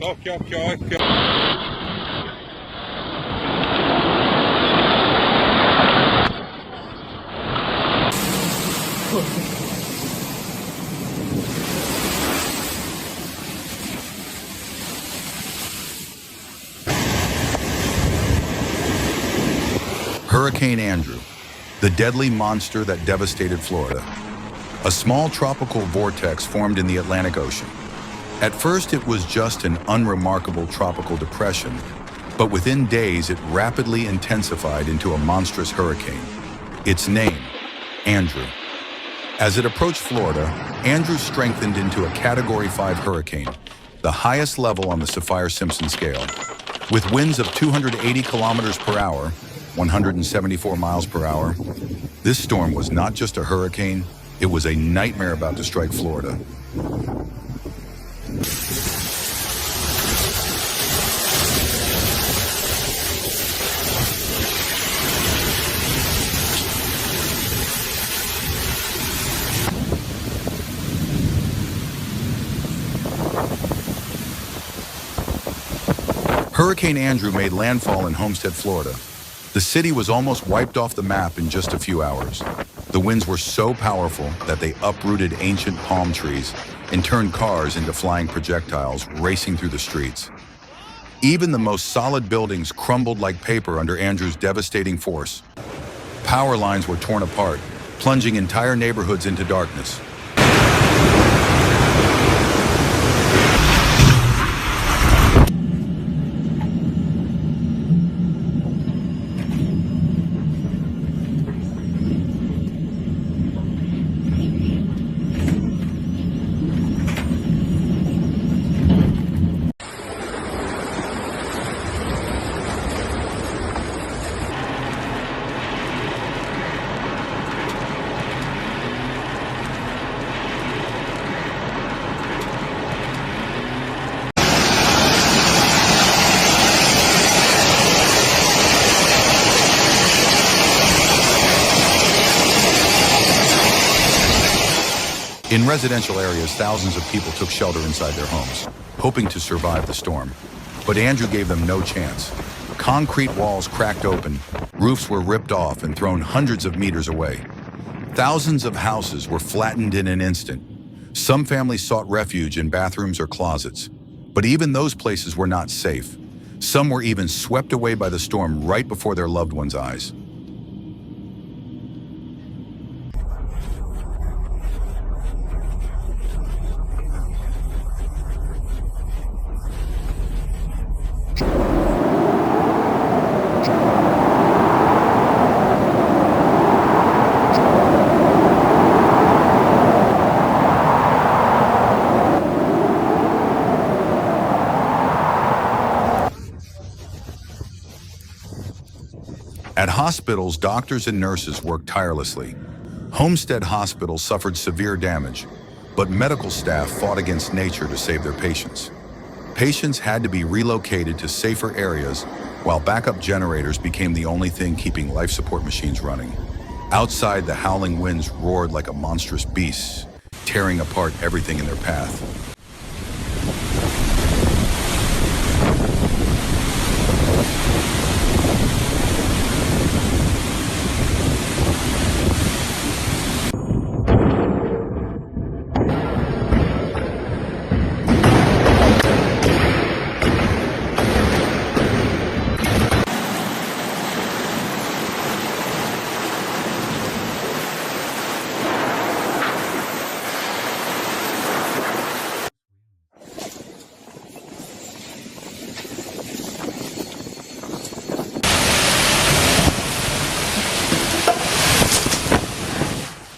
Occhio, occhio, occhio. Hurricane Andrew, the deadly monster that devastated Florida. A small tropical vortex formed in the Atlantic Ocean. At first, it was just an unremarkable tropical depression, but within days, it rapidly intensified into a monstrous hurricane. Its name, Andrew. As it approached Florida, Andrew strengthened into a Category 5 hurricane, the highest level on the Saffir-Simpson scale. With winds of 280 kilometers per hour, 174 miles per hour, this storm was not just a hurricane, it was a nightmare about to strike Florida. Hurricane Andrew made landfall in Homestead, Florida. The city was almost wiped off the map in just a few hours. The winds were so powerful that they uprooted ancient palm trees and turned cars into flying projectiles racing through the streets. Even the most solid buildings crumbled like paper under Andrew's devastating force. Power lines were torn apart, plunging entire neighborhoods into darkness. In residential areas, thousands of people took shelter inside their homes, hoping to survive the storm. But Andrew gave them no chance. Concrete walls cracked open, roofs were ripped off and thrown hundreds of meters away. Thousands of houses were flattened in an instant. Some families sought refuge in bathrooms or closets. But even those places were not safe. Some were even swept away by the storm right before their loved ones' eyes. At hospitals, doctors and nurses worked tirelessly. Homestead Hospital suffered severe damage, but medical staff fought against nature to save their patients. Patients had to be relocated to safer areas, while backup generators became the only thing keeping life support machines running. Outside, the howling winds roared like a monstrous beast, tearing apart everything in their path.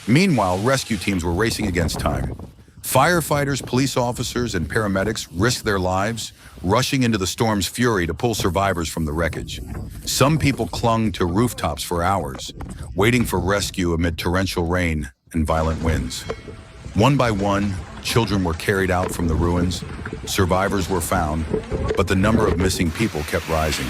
Meanwhile, rescue teams were racing against time. Firefighters, police officers, and paramedics risked their lives, rushing into the storm's fury to pull survivors from the wreckage. Some people clung to rooftops for hours, waiting for rescue amid torrential rain and violent winds. One by one, children were carried out from the ruins, survivors were found, but the number of missing people kept rising.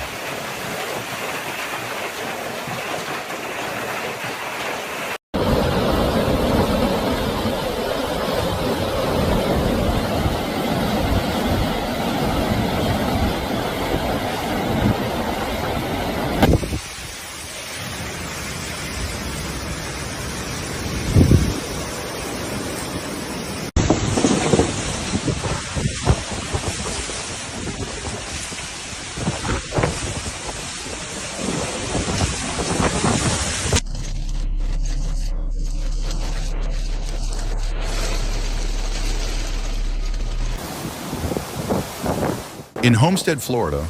In Homestead, Florida,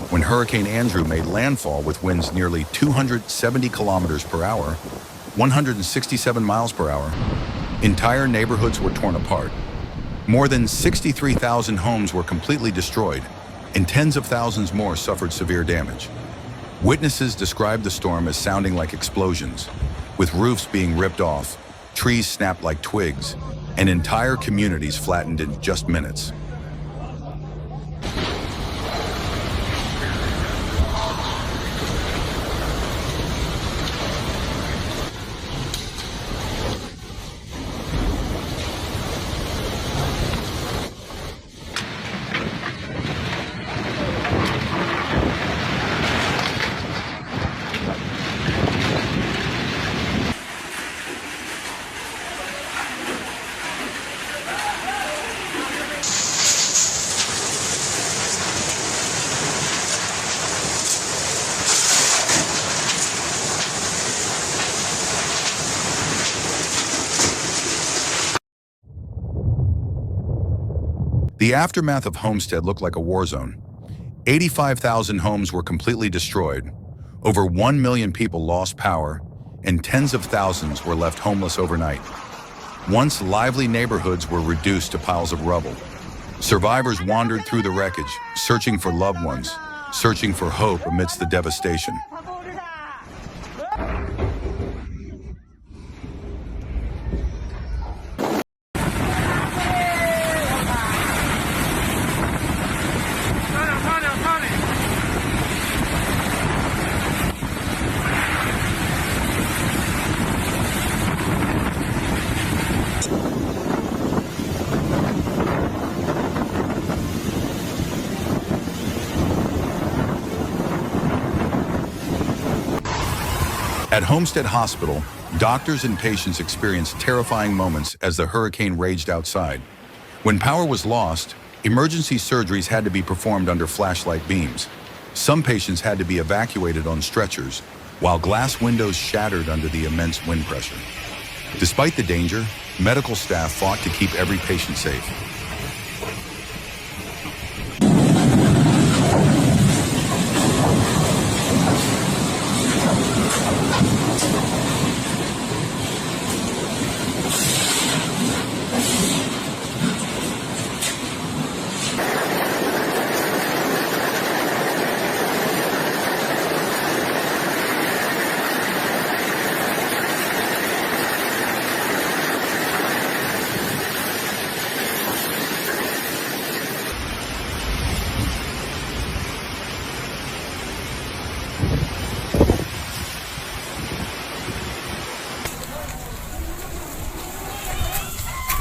when Hurricane Andrew made landfall with winds nearly 270 kilometers per hour, 167 miles per hour, entire neighborhoods were torn apart. More than 63,000 homes were completely destroyed, and tens of thousands more suffered severe damage. Witnesses described the storm as sounding like explosions, with roofs being ripped off, trees snapped like twigs, and entire communities flattened in just minutes. The aftermath of Homestead looked like a war zone. 85,000 homes were completely destroyed, over 1 million people lost power, and tens of thousands were left homeless overnight. Once lively neighborhoods were reduced to piles of rubble. Survivors wandered through the wreckage, searching for loved ones, searching for hope amidst the devastation. At Homestead Hospital, doctors and patients experienced terrifying moments as the hurricane raged outside. When power was lost, emergency surgeries had to be performed under flashlight beams. Some patients had to be evacuated on stretchers, while glass windows shattered under the immense wind pressure. Despite the danger, medical staff fought to keep every patient safe.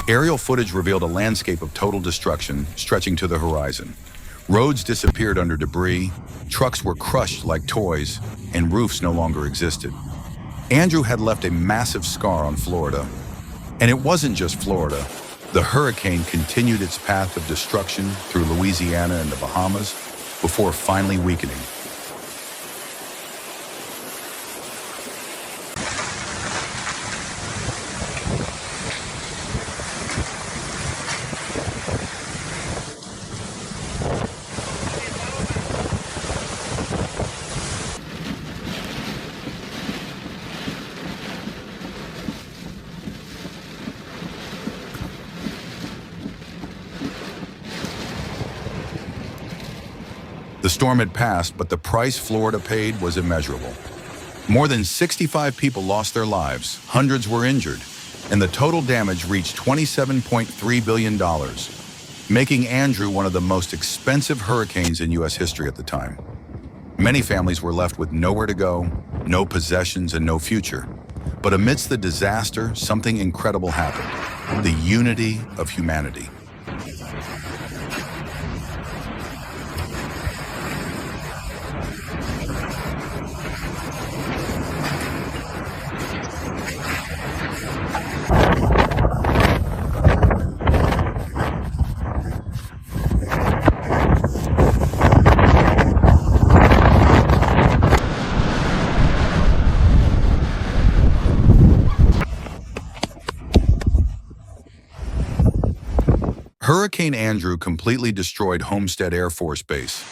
Aerial footage revealed a landscape of total destruction stretching to the horizon. Roads disappeared under debris, trucks were crushed like toys, and roofs no longer existed. Andrew had left a massive scar on Florida. And it wasn't just Florida. The hurricane continued its path of destruction through Louisiana and the Bahamas before finally weakening. The storm had passed, but the price Florida paid was immeasurable. More than 65 people lost their lives, hundreds were injured, and the total damage reached $27.3 billion, making Andrew one of the most expensive hurricanes in U.S. history at the time. Many families were left with nowhere to go, no possessions, and no future. But amidst the disaster, something incredible happened: the unity of humanity. Hurricane Andrew completely destroyed Homestead Air Force Base.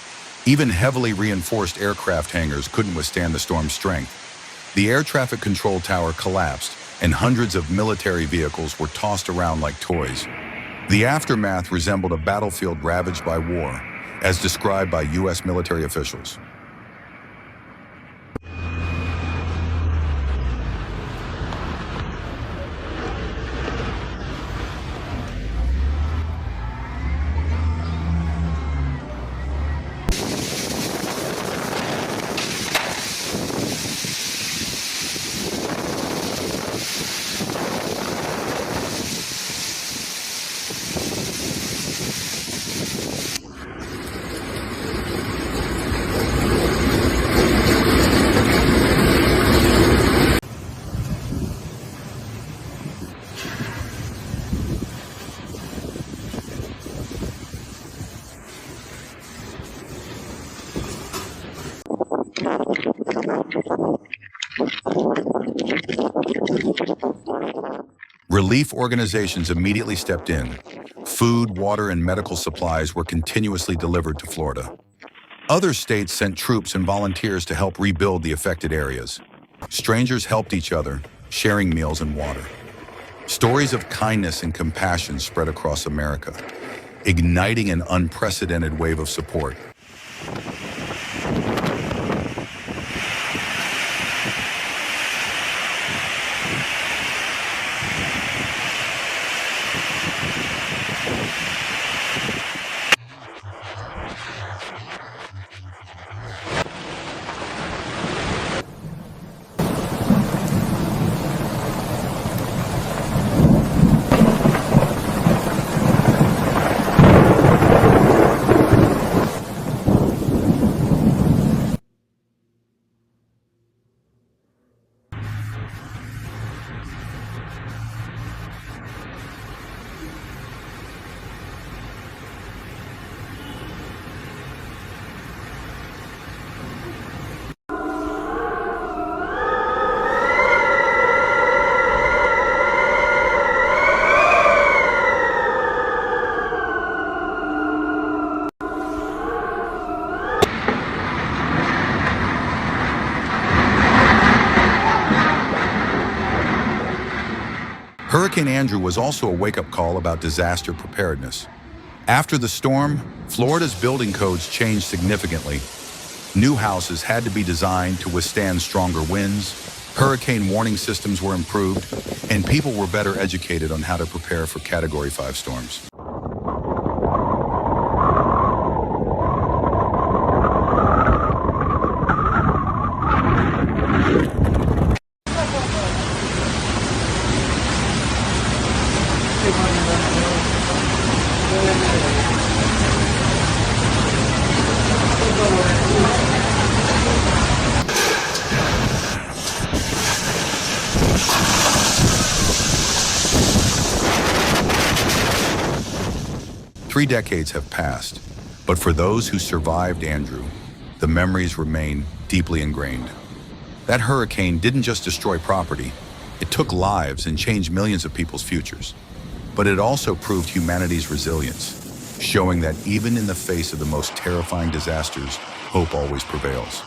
Even heavily reinforced aircraft hangars couldn't withstand the storm's strength. The air traffic control tower collapsed, and hundreds of military vehicles were tossed around like toys. The aftermath resembled a battlefield ravaged by war, as described by U.S. military officials. Relief organizations immediately stepped in. Food, water, and medical supplies were continuously delivered to Florida. Other states sent troops and volunteers to help rebuild the affected areas. Strangers helped each other, sharing meals and water. Stories of kindness and compassion spread across America, igniting an unprecedented wave of support. Hurricane Andrew was also a wake-up call about disaster preparedness. After the storm, Florida's building codes changed significantly. New houses had to be designed to withstand stronger winds, hurricane warning systems were improved, and people were better educated on how to prepare for Category 5 storms. Three decades have passed, but for those who survived Andrew, the memories remain deeply ingrained. That hurricane didn't just destroy property, it took lives and changed millions of people's futures. But it also proved humanity's resilience, showing that even in the face of the most terrifying disasters, hope always prevails.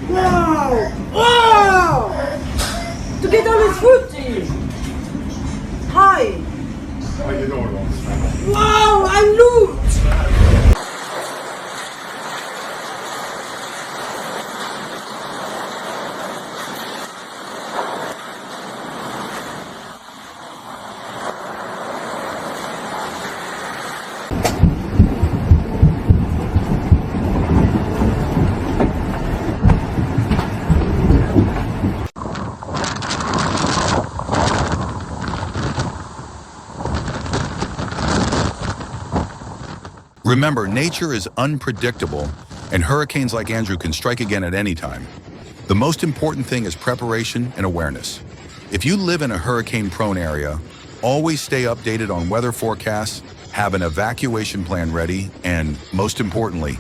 Wow! Wow! To get on his footing! Hi! How you doing? Wow! I loot! Remember, nature is unpredictable, and hurricanes like Andrew can strike again at any time. The most important thing is preparation and awareness. If you live in a hurricane-prone area, always stay updated on weather forecasts, have an evacuation plan ready, and most importantly,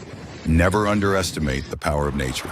Never underestimate the power of nature.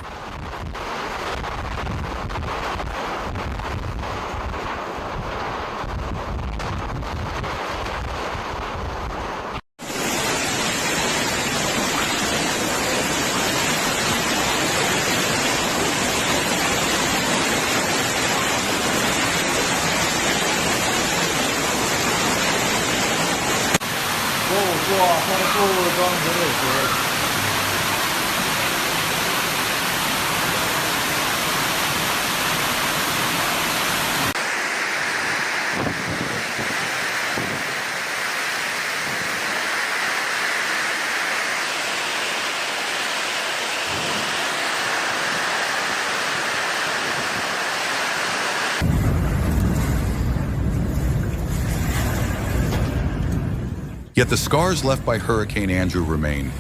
Yet the scars left by Hurricane Andrew remain,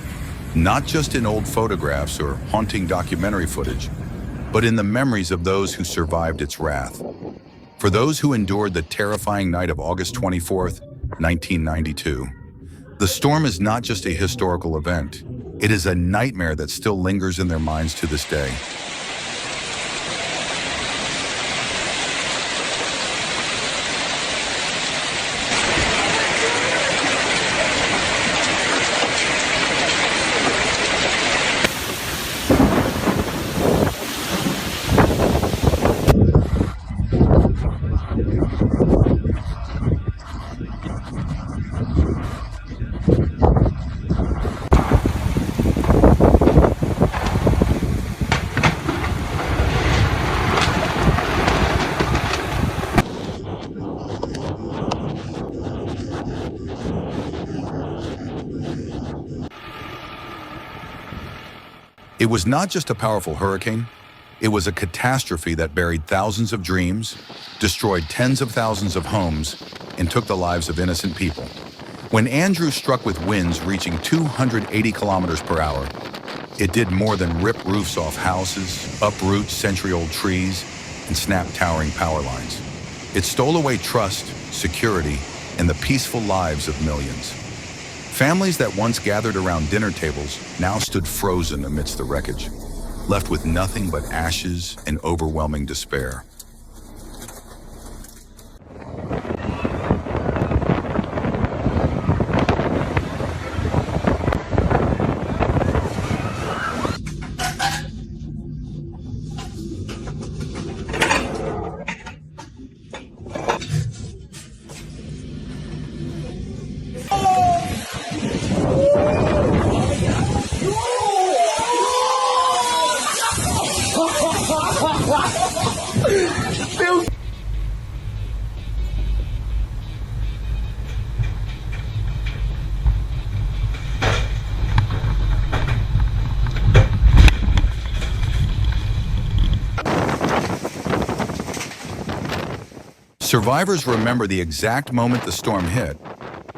not just in old photographs or haunting documentary footage, but in the memories of those who survived its wrath. For those who endured the terrifying night of August 24th, 1992, the storm is not just a historical event, it is a nightmare that still lingers in their minds to this day. It was not just a powerful hurricane, it was a catastrophe that buried thousands of dreams, destroyed tens of thousands of homes, and took the lives of innocent people. When Andrew struck with winds reaching 280 kilometers per hour, it did more than rip roofs off houses, uproot century-old trees, and snap towering power lines. It stole away trust, security, and the peaceful lives of millions. Families that once gathered around dinner tables now stood frozen amidst the wreckage, left with nothing but ashes and overwhelming despair. Survivors remember the exact moment the storm hit,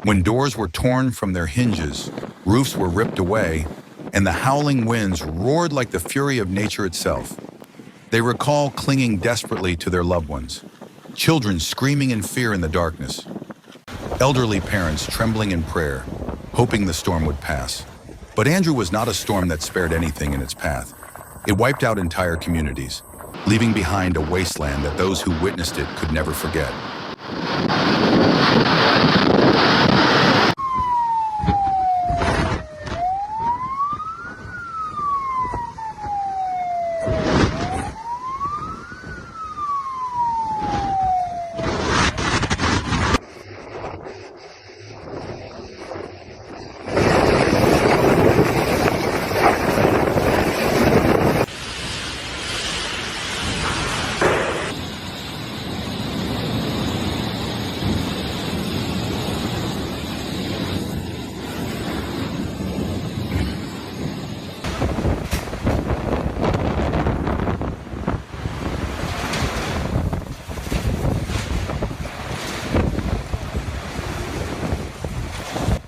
when doors were torn from their hinges, roofs were ripped away, and the howling winds roared like the fury of nature itself. They recall clinging desperately to their loved ones, children screaming in fear in the darkness, elderly parents trembling in prayer, hoping the storm would pass. But Andrew was not a storm that spared anything in its path. It wiped out entire communities, leaving behind a wasteland that those who witnessed it could never forget.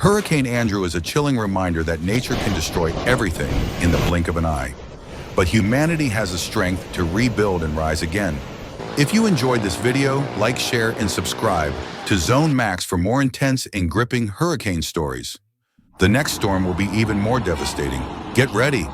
Hurricane Andrew is a chilling reminder that nature can destroy everything in the blink of an eye. But humanity has the strength to rebuild and rise again. If you enjoyed this video, like, share, and subscribe to ZoneMax for more intense and gripping hurricane stories. The next storm will be even more devastating. Get ready.